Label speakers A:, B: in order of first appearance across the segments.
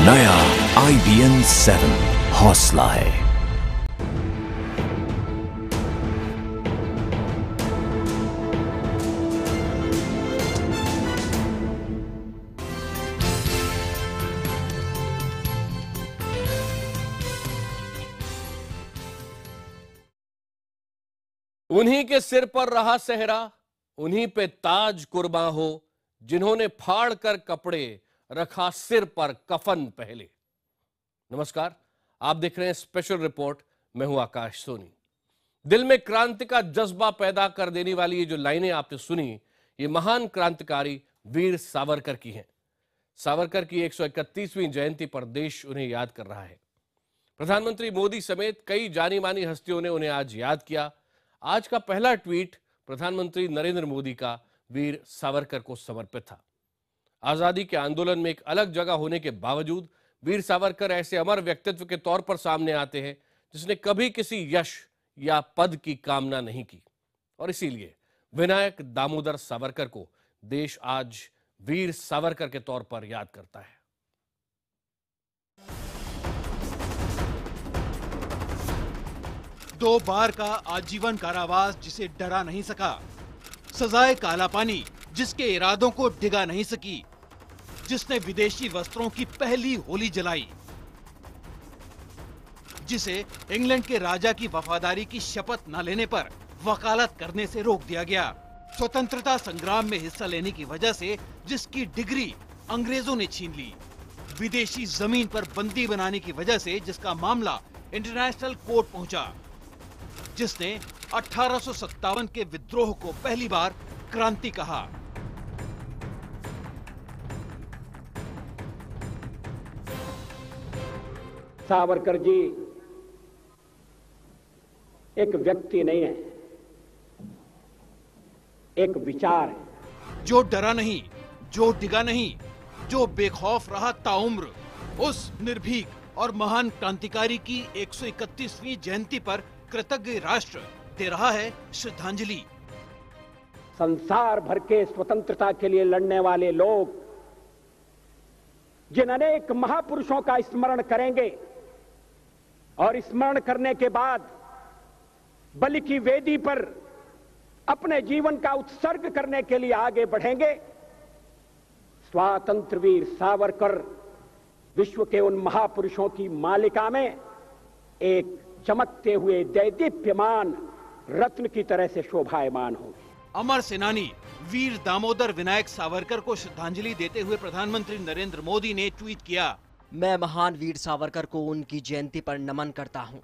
A: नया IBN 7 हौसला है।
B: उन्हीं के सिर पर रहा सेहरा, उन्हीं पे ताज कुर्बान हो, जिन्होंने फाड़ कर कपड़े रखा सिर पर कफन पहले। नमस्कार, आप देख रहे हैं स्पेशल रिपोर्ट। मैं हूं आकाश सोनी। दिल में क्रांति का जज्बा पैदा कर देने वाली ये जो लाइनें आपने सुनी, ये महान क्रांतिकारी वीर सावरकर की हैं। सावरकर की 131वीं जयंती पर देश उन्हें याद कर रहा है। प्रधानमंत्री मोदी समेत कई जानी मानी हस्तियों ने उन्हें आज याद किया। आज का पहला ट्वीट प्रधानमंत्री नरेंद्र मोदी का वीर सावरकर को समर्पित था। आजादी के आंदोलन में एक अलग जगह होने के बावजूद वीर सावरकर ऐसे अमर व्यक्तित्व के तौर पर सामने आते हैं जिसने कभी किसी यश या पद की कामना नहीं की, और इसीलिए विनायक दामोदर सावरकर को देश आज वीर सावरकर के तौर पर याद करता है।
C: दो बार का आजीवन कारावास जिसे डरा नहीं सका, सजाए काला पानी जिसके इरादों को डिगा नहीं सकी, जिसने विदेशी वस्त्रों की पहली होली जलाई, जिसे इंग्लैंड के राजा की वफादारी की शपथ न लेने पर वकालत करने से रोक दिया गया, स्वतंत्रता संग्राम में हिस्सा लेने की वजह से जिसकी डिग्री अंग्रेजों ने छीन ली, विदेशी जमीन पर बंदी बनाने की वजह से जिसका मामला इंटरनेशनल कोर्ट पहुंचा, जिसने 1857 के विद्रोह को पहली बार क्रांति कहा।
D: सावरकर जी एक व्यक्ति नहीं है, एक विचार है।
C: जो डरा नहीं, जो डिगा नहीं, जो बेखौफ रहा ताउम्र, उस निर्भीक और महान क्रांतिकारी की 131वीं जयंती पर कृतज्ञ राष्ट्र दे रहा है श्रद्धांजलि।
D: संसार भर के स्वतंत्रता के लिए लड़ने वाले लोग जिन अनेक महापुरुषों का स्मरण करेंगे और स्मरण करने के बाद बलि की वेदी पर अपने जीवन का उत्सर्ग करने के लिए आगे बढ़ेंगे, स्वातंत्र वीर सावरकर विश्व के उन महापुरुषों की मालिका में एक चमकते हुए दैदीप्यमान रत्न की तरह से शोभायमान होंगे।
C: अमर सेनानी वीर दामोदर विनायक सावरकर को श्रद्धांजलि देते हुए प्रधानमंत्री नरेंद्र मोदी ने ट्वीट किया,
E: मैं महान वीर सावरकर को उनकी जयंती पर नमन करता हूं।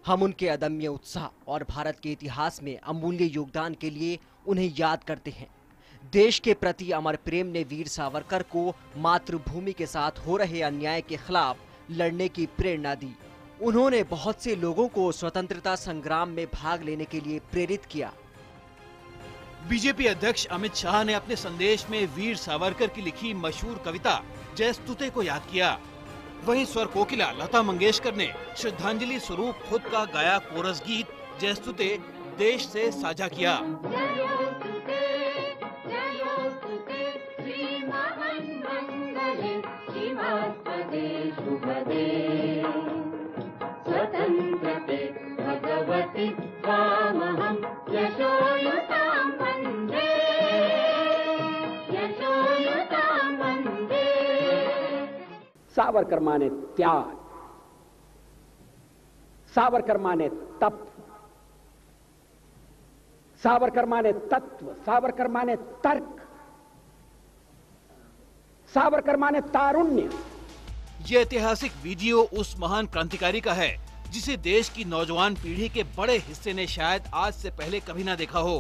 E: हम उनके अदम्य उत्साह और भारत के इतिहास में अमूल्य योगदान के लिए उन्हें याद करते हैं। देश के प्रति अमर प्रेम ने वीर सावरकर को मातृभूमि के साथ हो रहे अन्याय के खिलाफ लड़ने की प्रेरणा दी। उन्होंने बहुत से लोगों को स्वतंत्रता संग्राम में भाग लेने के लिए प्रेरित किया।
C: बीजेपी अध्यक्ष अमित शाह ने अपने संदेश में वीर सावरकर की लिखी मशहूर कविता जयस्तुते को याद किया। वहीं स्वर कोकिला लता मंगेशकर ने श्रद्धांजलि स्वरूप खुद का गाया कोरस गीत जयस्तुते देश से साझा किया।
D: सावरकर माने त्याग, सावरकर माने तप, सावरकर माने तत्व, सावरकर माने तर्क, सावरकर माने तारुण्य।
C: ये ऐतिहासिक वीडियो उस महान क्रांतिकारी का है जिसे देश की नौजवान पीढ़ी के बड़े हिस्से ने शायद आज से पहले कभी ना देखा हो।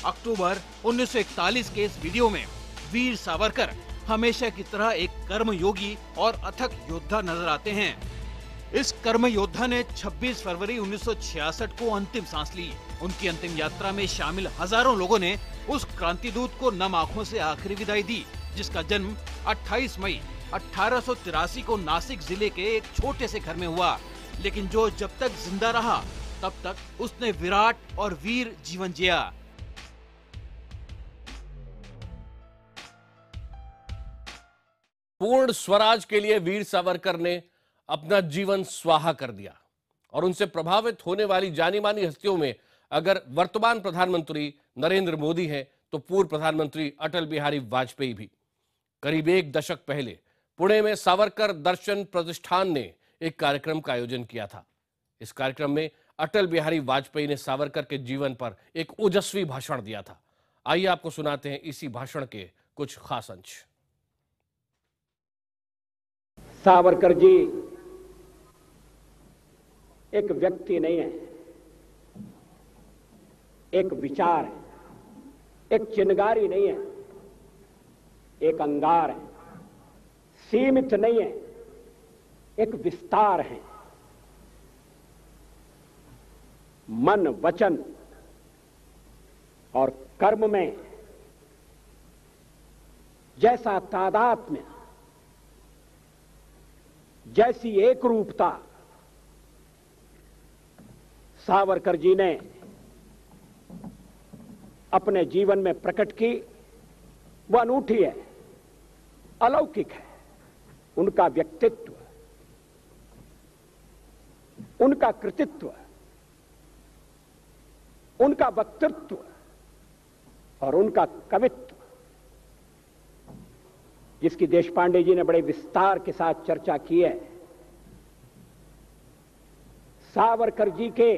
C: अक्टूबर 1941 के इस वीडियो में वीर सावरकर हमेशा की तरह एक कर्मयोगी और अथक योद्धा नजर आते हैं। इस कर्म योद्धा ने 26 फरवरी 1966 को अंतिम सांस ली। उनकी अंतिम यात्रा में शामिल हजारों लोगों ने उस क्रांतिदूत को नम आंखों से आखिरी विदाई दी, जिसका जन्म 28 मई 1883 को नासिक जिले के एक छोटे से घर में हुआ, लेकिन जो जब तक जिंदा रहा तब तक उसने विराट और वीर जीवन जिया।
B: पूर्ण स्वराज के लिए वीर सावरकर ने अपना जीवन स्वाहा कर दिया और उनसे प्रभावित होने वाली जानी मानी हस्तियों में अगर वर्तमान प्रधानमंत्री नरेंद्र मोदी हैं तो पूर्व प्रधानमंत्री अटल बिहारी वाजपेयी भी। करीब एक दशक पहले पुणे में सावरकर दर्शन प्रतिष्ठान ने एक कार्यक्रम का आयोजन किया था। इस कार्यक्रम में अटल बिहारी वाजपेयी ने सावरकर के जीवन पर एक ओजस्वी भाषण दिया था। आइए आपको सुनाते हैं इसी भाषण के कुछ खास अंश।
D: सावरकर जी एक व्यक्ति नहीं है, एक विचार है, एक चिनगारी नहीं है, एक अंगार है, सीमित नहीं है, एक विस्तार है। मन, वचन और कर्म में जैसा तादात्म्य, जैसी एक रूपता सावरकर जी ने अपने जीवन में प्रकट की, वह अनूठी है, अलौकिक है। उनका व्यक्तित्व, उनका कृतित्व, उनका वक्तृत्व और उनका कवित्व, जिसकी देशपांडे जी ने बड़े विस्तार के साथ चर्चा की है। सावरकर जी के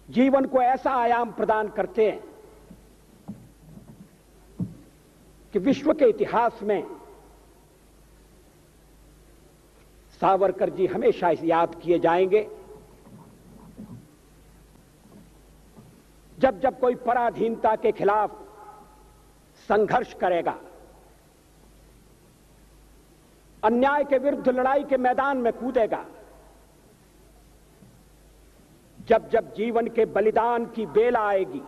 D: जीवन को ऐसा आयाम प्रदान करते हैं कि विश्व के इतिहास में सावरकर जी हमेशा याद किए जाएंगे। जब जब कोई पराधीनता के खिलाफ संघर्ष करेगा, अन्याय के विरुद्ध लड़ाई के मैदान में कूदेगा, जब जब जीवन के बलिदान की बेला आएगी,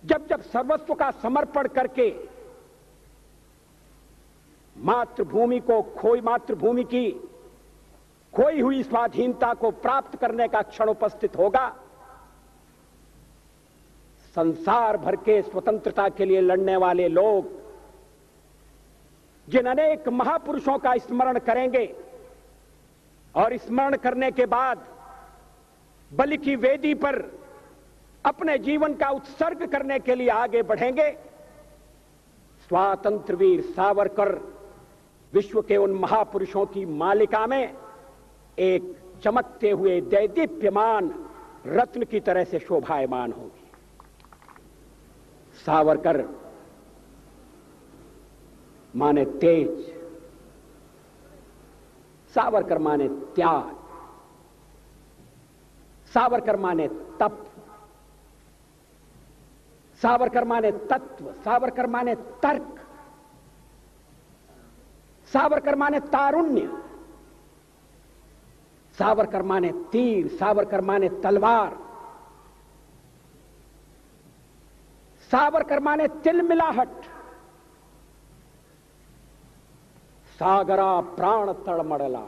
D: जब जब सर्वस्व का समर्पण करके मातृभूमि की खोई हुई स्वाधीनता को प्राप्त करने का क्षण उपस्थित होगा, संसार भर के स्वतंत्रता के लिए लड़ने वाले लोग जिन अनेक महापुरुषों का स्मरण करेंगे और स्मरण करने के बाद बलि की वेदी पर अपने जीवन का उत्सर्ग करने के लिए आगे बढ़ेंगे, स्वातंत्र वीर सावरकर विश्व के उन महापुरुषों की मालिका में एक चमकते हुए दैदीप्यमान रत्न की तरह से शोभायमान होगी। सावरकर माने तेज, सावरकर माने त्याग, सावरकर माने तप, सावरकर माने तत्व, सावरकर माने तर्क, सावरकर माने तारुण्य, सावरकर माने तीर, सावरकर माने तलवार, सावरकर माने तिलमिलाहट, सागरा प्राण तड़मड़ला,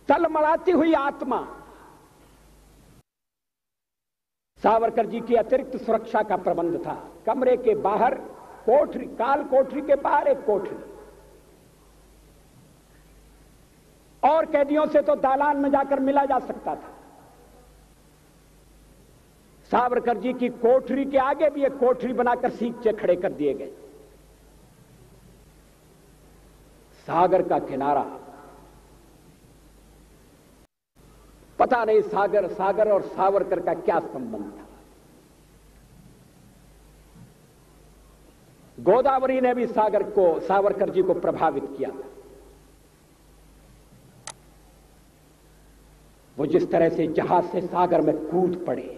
D: तलमड़ाती हुई आत्मा। सावरकर जी की अतिरिक्त सुरक्षा का प्रबंध था। कमरे के बाहर कोठरी, काल कोठरी के बाहर एक कोठरी, और कैदियों से तो दालान में जाकर मिला जा सकता था। सावरकर जी की कोठरी के आगे भी एक कोठरी बनाकर सींचे खड़े कर दिए गए। सागर का किनारा, पता नहीं सागर और सावरकर का क्या संबंध था। गोदावरी ने भी सावरकर जी को प्रभावित किया था। वो जिस तरह से जहाज से सागर में कूद पड़े,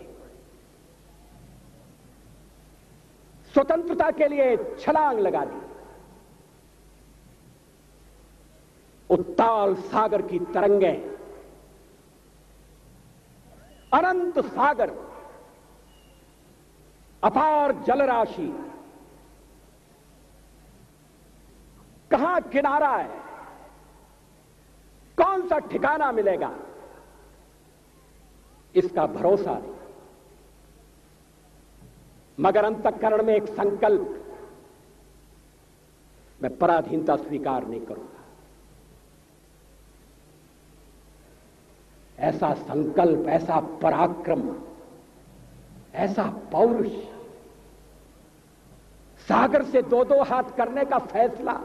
D: स्वतंत्रता के लिए छलांग लगा दी, उत्ताल सागर की तरंगें, अनंत सागर, अपार जलराशि, कहां किनारा है, कौन सा ठिकाना मिलेगा, इसका भरोसा नहीं। मगर अंतःकरण में एक संकल्प, मैं पराधीनता स्वीकार नहीं करूंगा। ऐसा संकल्प, ऐसा पराक्रम, ऐसा पौरुष, सागर से दो दो हाथ करने का फैसला,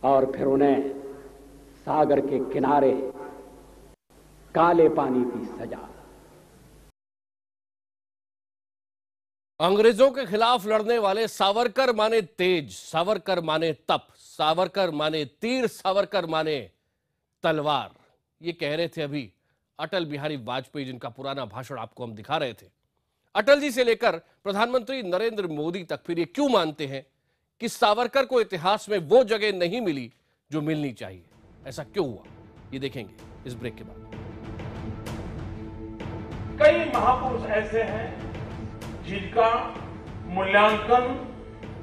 D: और फिर उन्हें सागर के किनारे काले पानी की सजा।
B: अंग्रेजों के खिलाफ लड़ने वाले सावरकर माने तेज, सावरकर माने तप, सावरकर माने तीर, सावरकर माने तलवार। ये कह रहे थे अभी अटल बिहारी वाजपेयी, जिनका पुराना भाषण आपको हम दिखा रहे थे। अटल जी से लेकर प्रधानमंत्री नरेंद्र मोदी तक फिर ये क्यों मानते हैं कि सावरकर को इतिहास में वो जगह नहीं मिली जो मिलनी चाहिए? ऐसा क्यों हुआ, ये देखेंगे इस ब्रेक के बाद।
F: कई महापुरुष ऐसे हैं जिनका मूल्यांकन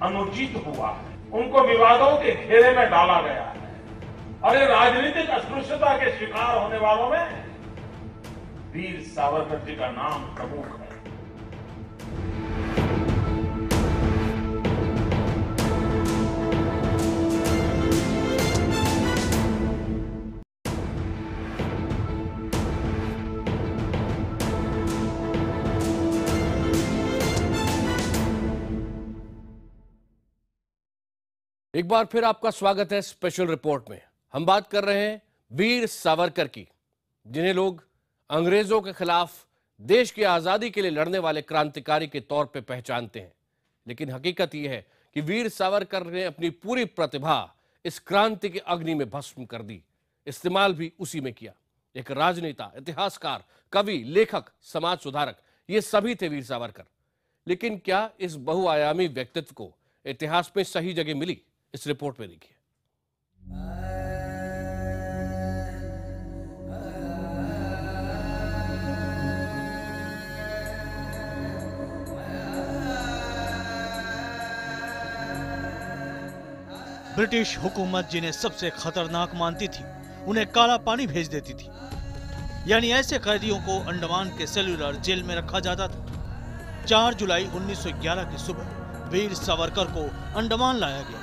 F: अनुचित हुआ है, उनको विवादों के घेरे में डाला गया है, और ये राजनीतिक अस्पृश्यता के शिकार होने वालों में वीर सावरकर जी का नाम प्रमुख है।
B: एक बार फिर आपका स्वागत है स्पेशल रिपोर्ट में। हम बात कर रहे हैं वीर सावरकर की, जिन्हें लोग अंग्रेजों के खिलाफ देश की आजादी के लिए लड़ने वाले क्रांतिकारी के तौर पे पहचानते हैं। लेकिन हकीकत यह है कि वीर सावरकर ने अपनी पूरी प्रतिभा इस क्रांति के अग्नि में भस्म कर दी, इस्तेमाल भी उसी में किया। एक राजनेता, इतिहासकार, कवि, लेखक, समाज सुधारक, ये सभी थे वीर सावरकर। लेकिन क्या इस बहुआयामी व्यक्तित्व को इतिहास में सही जगह मिली? इस रिपोर्ट में देखिए।
C: ब्रिटिश हुकूमत जिन्हें सबसे खतरनाक मानती थी, उन्हें काला पानी भेज देती थी। यानी ऐसे कैदियों को अंडमान के सेल्युलर जेल में रखा जाता था। 4 जुलाई 1911 की सुबह वीर सावरकर को अंडमान लाया गया।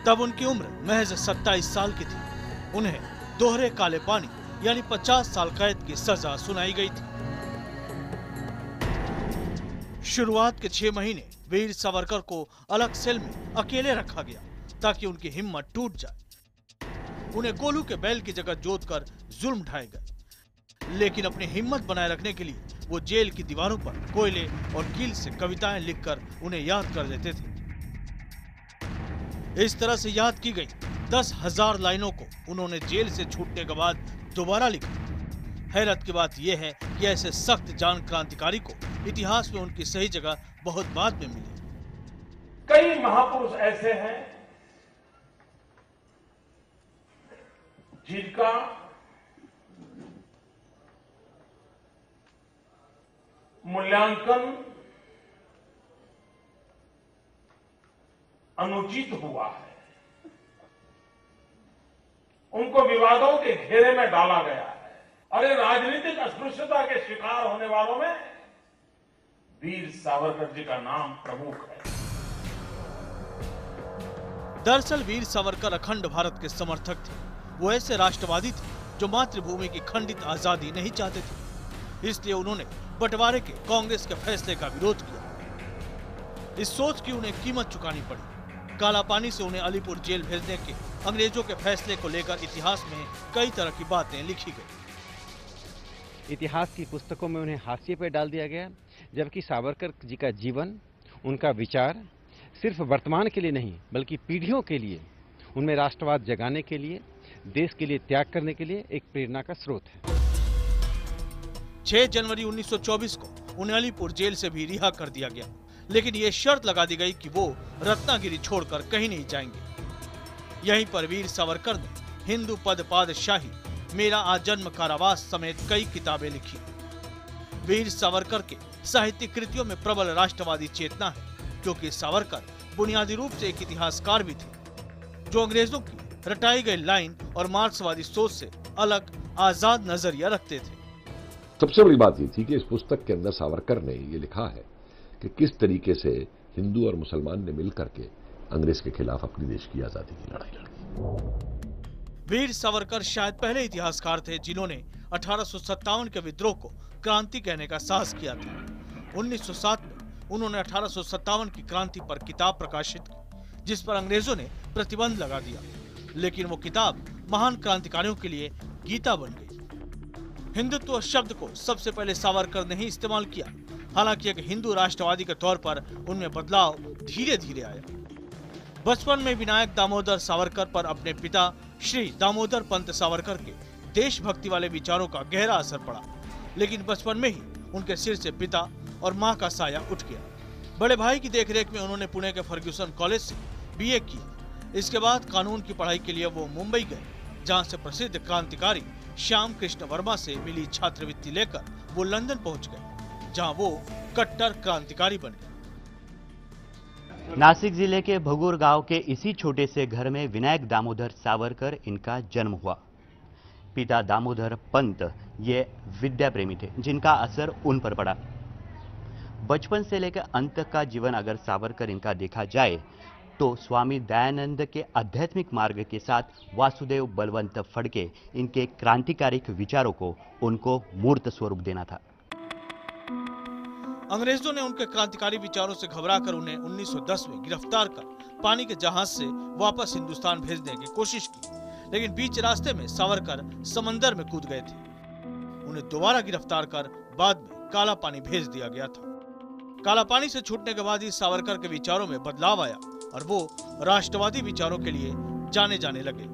C: तब उनकी उम्र महज 27 साल की थी। उन्हें दोहरे काले पानी यानी 50 साल कैद की सजा सुनाई गई थी। शुरुआत के 6 महीने वीर सावरकर को अलग सेल में अकेले रखा गया ताकि उनकी हिम्मत टूट जाए। उन्हें गोलू के बैल की जगह जोतकर जुल्म ढाए गए। लेकिन अपनी हिम्मत बनाए रखने के लिए वो जेल की दीवारों पर कोयले और कील से कविताएं लिखकर उन्हें याद कर लेते थे। इस तरह से याद की गई 10,000 लाइनों को उन्होंने जेल से छूटने के बाद दोबारा लिखा। हैरत की बात यह है कि ऐसे सख्त जान क्रांतिकारी को इतिहास में उनकी सही जगह बहुत बाद में मिली।
F: कई महापुरुष ऐसे हैं जिनका मूल्यांकन अनुचित हुआ है, उनको विवादों के घेरे में डाला गया है, और ये राजनीतिक अस्पृश्यता के शिकार होने वालों में वीर सावरकर जी का नाम प्रमुख है।
C: दरअसल वीर सावरकर अखंड भारत के समर्थक थे। वो ऐसे राष्ट्रवादी थे जो मातृभूमि की खंडित आजादी नहीं चाहते थे। इसलिए उन्होंने बंटवारे के कांग्रेस के फैसले का विरोध किया। इस सोच की उन्हें कीमत चुकानी पड़ी। काला पानी से उन्हें अलीपुर जेल भेजने के अंग्रेजों के फैसले को लेकर इतिहास में कई तरह की बातें लिखी गई।
G: इतिहास की पुस्तकों में उन्हें हाशिए पर डाल दिया गया, जबकि सावरकर जी का जीवन, उनका विचार सिर्फ वर्तमान के लिए नहीं बल्कि पीढ़ियों के लिए, उनमें राष्ट्रवाद जगाने के लिए, देश के लिए त्याग करने के लिए एक प्रेरणा का स्रोत है।
C: 6 जनवरी 1924 को उन्हें अलीपुर जेल से भी रिहा कर दिया गया, लेकिन ये शर्त लगा दी गई कि वो रत्नागिरी छोड़कर कहीं नहीं जाएंगे। यहीं पर वीर सावरकर ने हिंदू पद पादशाही, मेरा आजन्म कारावास समेत कई किताबें लिखी। वीर सावरकर के साहित्यिक कृतियों में प्रबल राष्ट्रवादी चेतना है, क्योंकि सावरकर बुनियादी रूप से एक इतिहासकार भी थे, जो अंग्रेजों की रटाई गई लाइन और मार्क्सवादी सोच से अलग आजाद नजरिया रखते थे।
H: सबसे बड़ी बात ये थी कि इस पुस्तक के अंदर सावरकर ने ये लिखा है कि किस तरीके से हिंदू और मुसलमान ने मिलकर के अंग्रेज के खिलाफ अपनी देश की आजादी की लड़ाई लड़ी।
C: वीर सावरकर शायद पहले इतिहासकार थे जिन्होंने 1857 के विद्रोह को क्रांति कहने का साहस किया था। 1907 में उन्होंने 1857 की क्रांति पर किताब प्रकाशित की, जिस पर अंग्रेजों ने प्रतिबंध लगा दिया, लेकिन वो किताब महान क्रांतिकारियों के लिए गीता बन गई। हिंदुत्व शब्द को सबसे पहले सावरकर ने ही इस्तेमाल किया। हालांकि एक हिंदू राष्ट्रवादी के तौर पर उनमें बदलाव धीरे धीरे आया। बचपन में विनायक दामोदर सावरकर पर अपने पिता श्री दामोदर पंत सावरकर के देशभक्ति वाले विचारों का गहरा असर पड़ा, लेकिन बचपन में ही उनके सिर से पिता और मां का साया उठ गया। बड़े भाई की देखरेख में उन्होंने पुणे के फर्ग्यूसन कॉलेज से बीए किया। इसके बाद कानून की पढ़ाई के लिए वो मुंबई गए, जहां से प्रसिद्ध क्रांतिकारी श्याम कृष्ण वर्मा से मिली छात्रवृत्ति लेकर वो लंदन पहुंच गए, जहां वो कट्टर क्रांतिकारी बन गए।
I: नासिक जिले के भगूर गांव के इसी छोटे से घर में विनायक दामोदर सावरकर इनका जन्म हुआ। पिता दामोदर पंत ये विद्या प्रेमी थे, जिनका असर उन पर पड़ा। बचपन से लेकर अंत तक का जीवन अगर सावरकर इनका देखा जाए तो स्वामी दयानंद के आध्यात्मिक मार्ग के साथ वासुदेव बलवंत फड़के इनके क्रांतिकारी विचारों को उनको मूर्त स्वरूप देना था।
C: अंग्रेजों ने उनके क्रांतिकारी विचारों से घबराकर उन्हें 1910 में गिरफ्तार कर पानी के जहाज से वापस हिंदुस्तान भेजने की कोशिश की, लेकिन बीच रास्ते में सावरकर समंदर में कूद गए थे। उन्हें दोबारा गिरफ्तार कर बाद में काला पानी भेज दिया गया था। काला पानी से छूटने के बाद ही सावरकर के विचारों में बदलाव आया और वो राष्ट्रवादी विचारों के लिए जाने लगे।